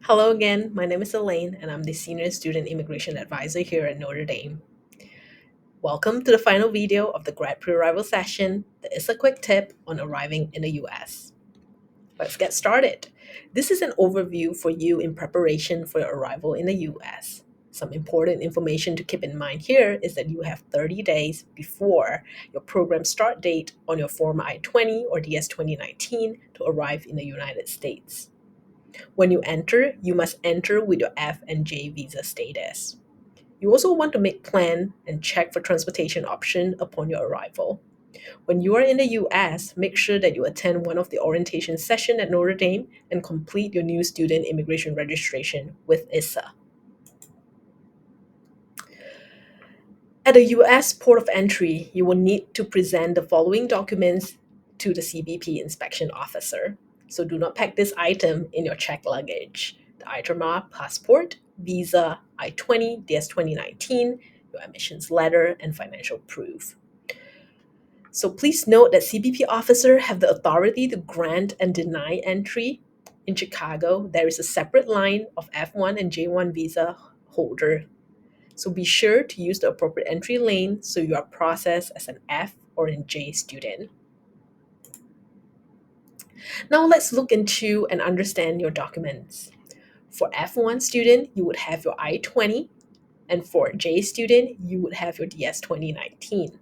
Hello again, my name is Elaine, and I'm the Senior Student Immigration Advisor here at Notre Dame. Welcome to the final video of the grad pre-arrival session that is a quick tip on arriving in the US. Let's get started. This is an overview for you in preparation for your arrival in the US. Some important information to keep in mind here is that you have 30 days before your program start date on your Form I-20 or DS 2019 to arrive in the United States. When you enter, you must enter with your F and J visa status. You also want to make plan and check for transportation option upon your arrival. When you are in the US, make sure that you attend one of the orientation session at Notre Dame and complete your new student immigration registration with ISSA. At the US port of entry, you will need to present the following documents to the CBP inspection officer. So do not pack this item in your checked luggage. The item are passport, visa, I-20, DS 2019, your admissions letter, and financial proof. So please note that CBP officers have the authority to grant and deny entry. In Chicago, there is a separate line of F1 and J1 visa holder. So be sure to use the appropriate entry lane so you are processed as an F or an J student. Now let's look into and understand your documents. For F1 student, you would have your I-20, and for J student, you would have your DS 2019.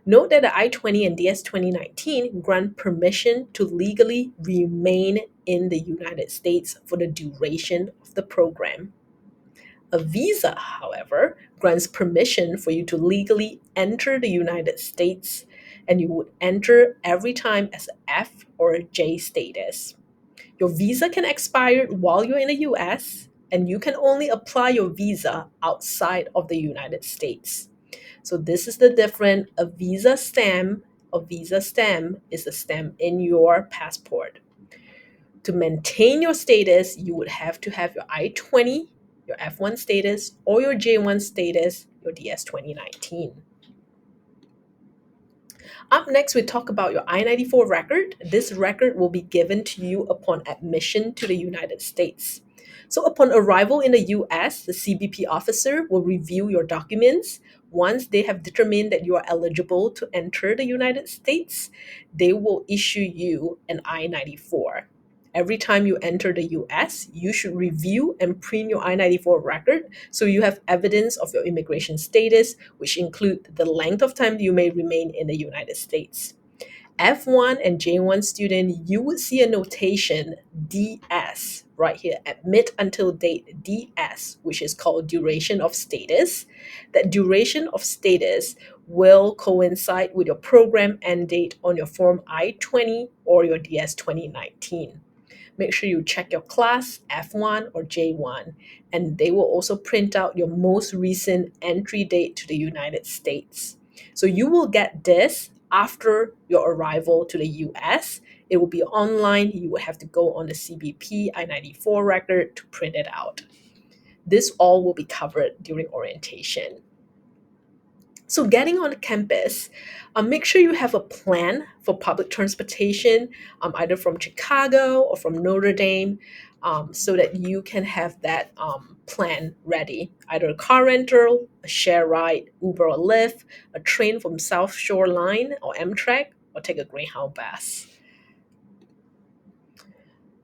Note that the I-20 and DS 2019 grant permission to legally remain in the United States for the duration of the program. A visa, however, grants permission for you to legally enter the United States, and you would enter every time as an F or a J status. Your visa can expire while you're in the US, and you can only apply your visa outside of the United States. So this is the difference. A visa stamp is a stamp in your passport. To maintain your status, you would have to have your I-20, your F1 status, or your J1 status, your DS 2019. Up next, we talk about your I-94 record. This record will be given to you upon admission to the United States. So upon arrival in the US, the CBP officer will review your documents. Once they have determined that you are eligible to enter the United States, they will issue you an I-94. Every time you enter the US, you should review and print your I-94 record so you have evidence of your immigration status, which include the length of time you may remain in the United States. F1 and J1 student, you would see a notation DS right here, admit until date DS, which is called duration of status. That duration of status will coincide with your program end date on your Form I-20 or your DS 2019. Make sure you check your class, F1 or J1, and they will also print out your most recent entry date to the United States. So you will get this after your arrival to the US. It will be online. You will have to go on the CBP I-94 record to print it out. This all will be covered during orientation. So getting on campus, make sure you have a plan for public transportation, either from Chicago or from Notre Dame, so that you can have that plan ready. Either a car rental, a share ride, Uber or Lyft, a train from South Shore Line or Amtrak, or take a Greyhound bus.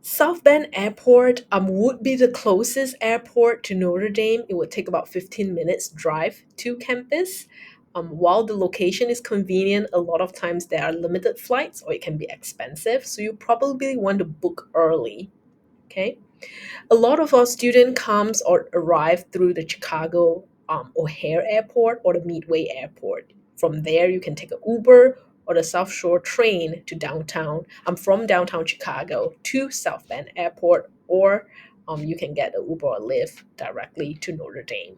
South Bend Airport would be the closest airport to Notre Dame. It would take about 15 minutes drive to campus. While the location is convenient, a lot of times there are limited flights or it can be expensive. So you probably want to book early. Okay. A lot of our student comes or arrive through the Chicago O'Hare Airport or the Midway Airport. From there, you can take an Uber or the South Shore train to downtown. I'm from downtown Chicago to South Bend Airport, or you can get an Uber or Lyft directly to Notre Dame.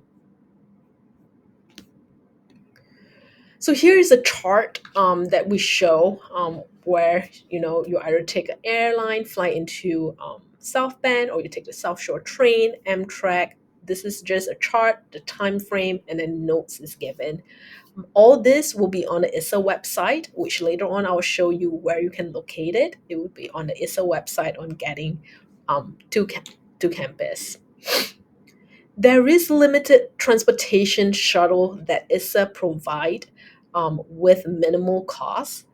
So here is a chart that we show where you either take an airline fly into South Bend, or you take the South Shore train, Amtrak. This is just a chart, the time frame, and then notes is given. All this will be on the ISSA website, which later on I'll show you where you can locate it. It will be on the ISSA website on getting to to campus. There is limited transportation shuttle that ISSA provide with minimal cost.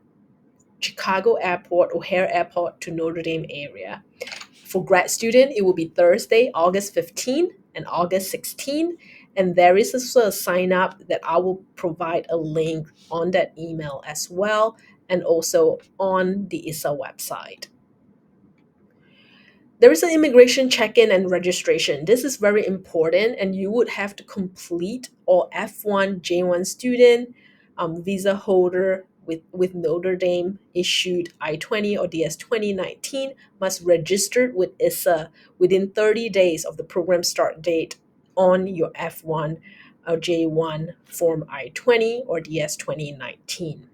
Chicago Airport, O'Hare Airport to Notre Dame area. For grad student, it will be Thursday, August 15 and August 16. And there is also a sign up that I will provide a link on that email as well, and also on the ISSA website. There is an immigration check-in and registration. This is very important, and you would have to complete all F1, J1 student, visa holder with Notre Dame issued I-20 or DS 2019 must register with ISSA within 30 days of the program start date on your F1 or J1 Form I-20 or DS 2019.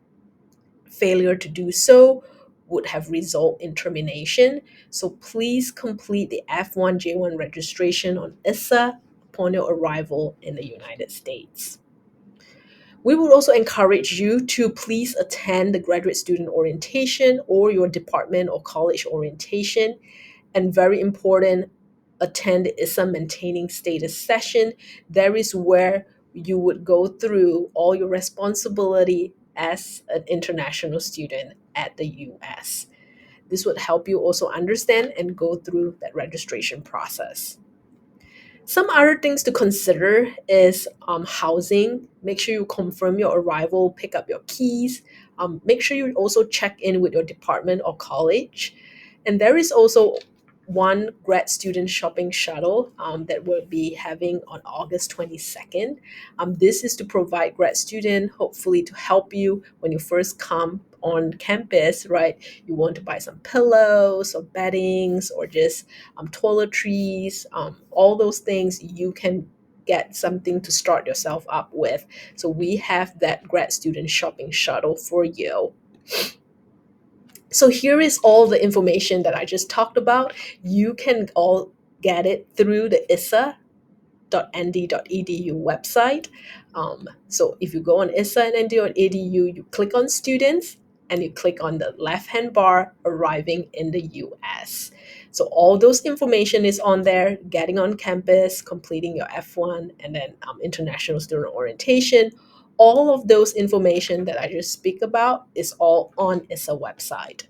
Failure to do so would have result in termination. So please complete the F1J1 registration on ISSA upon your arrival in the United States. We would also encourage you to please attend the graduate student orientation or your department or college orientation. And very important, attend the ISSA maintaining status session. There is where you would go through all your responsibility as an international student at the US. This would help you also understand and go through that registration process. Some other things to consider is housing. Make sure you confirm your arrival, pick up your keys. Make sure you also check in with your department or college. And there is also one grad student shopping shuttle that we'll be having on August 22nd. This is to provide grad student, hopefully to help you when you first come on campus, right? You want to buy some pillows or beddings or just toiletries, all those things you can get something to start yourself up with. So we have that grad student shopping shuttle for you. So here is all the information that I just talked about. You can all get it through the issa.nd.edu website. So if you go on issa.nd.edu, you click on students and you click on the left-hand bar, arriving in the US. So all those information is on there, getting on campus, completing your F1, and then international student orientation. All of those information that I just speak about is all on ISSA website.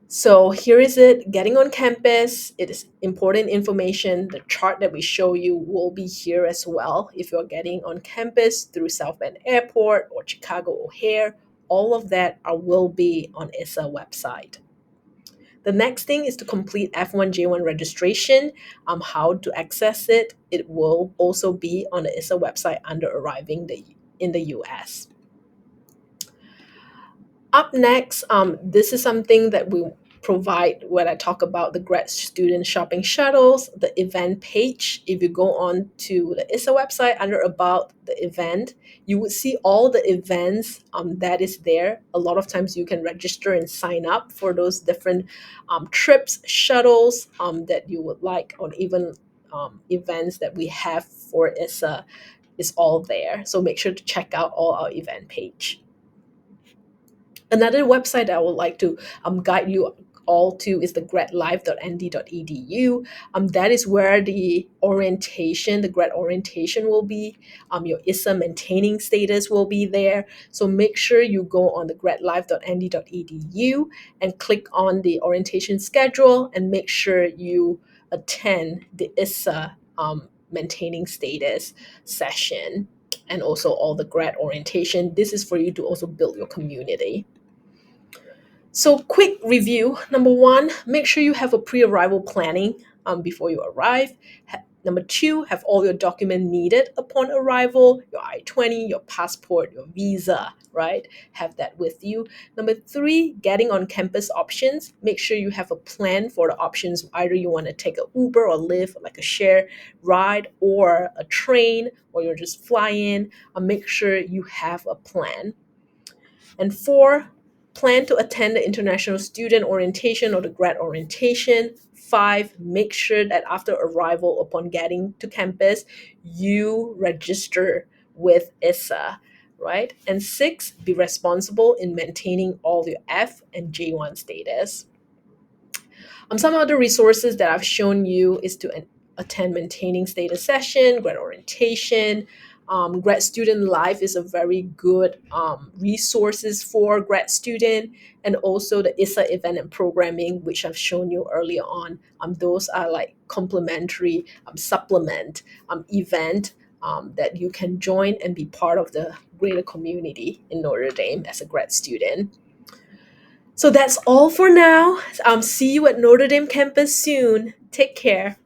So here is it, getting on campus. It is important information. The chart that we show you will be here as well. If you're getting on campus through South Bend Airport or Chicago O'Hare, all of that will be on ISSA website. The next thing is to complete F1J1 registration. How to access it, it will also be on the ISSA website under arriving in the US. Up next, this is something that we provide when I talk about the grad student shopping shuttles, the event page. If you go on to the ISSA website under about the event, you would see all the events that is there. A lot of times you can register and sign up for those different trips, shuttles that you would like, or even events that we have for ISSA is all there. So make sure to check out all our event page. Another website I would like to guide you all to is the gradlife.nd.edu. That is where the orientation, the grad orientation will be. Your ISSA maintaining status will be there. So make sure you go on the gradlife.nd.edu and click on the orientation schedule and make sure you attend the ISSA maintaining status session and also all the grad orientation. This is for you to also build your community. So, quick review. Number one, make sure you have a pre arrival planning before you arrive. Number two, have all your documents needed upon arrival, your I-20, your passport, your visa, right? Have that with you. Number three, getting on campus options. Make sure you have a plan for the options. Either you want to take a Uber or Lyft, like a share ride, or a train, or you're just fly in. Make sure you have a plan. And four, plan to attend the international student orientation or the grad orientation. Five, make sure that after arrival, upon getting to campus, you register with ISSA, right? And six, be responsible in maintaining all your F and J1 status. Some other resources that I've shown you is to attend maintaining status session, grad orientation. Grad student life is a very good resources for grad student, and also the ISSA event and programming, which I've shown you earlier on. Those are like complementary supplement event that you can join and be part of the greater community in Notre Dame as a grad student. So that's all for now. See you at Notre Dame campus soon. Take care.